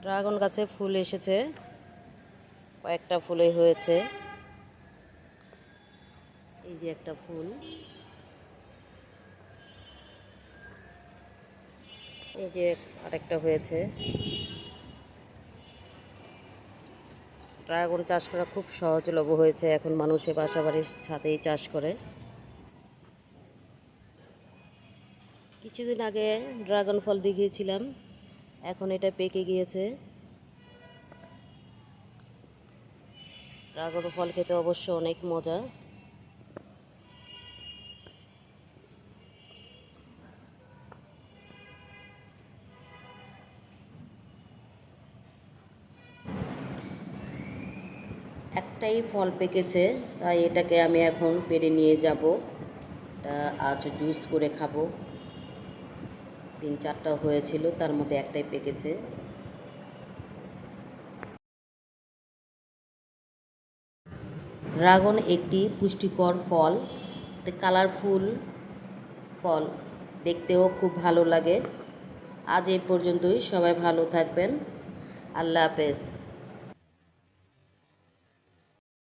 Dragon গাছে ফুল এসেছে, কয়েকটা ফুলে হয়েছে। এই যে একটা ফুল, এই যে আরেকটা হয়েছে। ড্রাগন চাষ করা খুব সহজলভ্য হয়েছে, এখন মানুষে বাসাবাড়ির ছাদেই চাষ করে। কিছুদিন আগে ড্রাগন ফল দেখিয়েছিলাম, এখন এটা পেকে গিয়েছে। ড্রাগন ফল খেতে অবশ্য অনেক মজা। একটাই ফল পেকেছে, তাই এটাকে আমি এখন পেড়ে নিয়ে যাব। এটা আজ জুস করে খাবো। 3-4টা হয়েছিল, তার মধ্যে একটাই পেকেছে। ড্রাগন একটি পুষ্টিকর ফল, কালারফুল ফল, দেখতেও খুব ভালো লাগে। আজ এই পর্যন্তই, সবাই ভালো থাকবেন। আল্লাহ হাফেজ।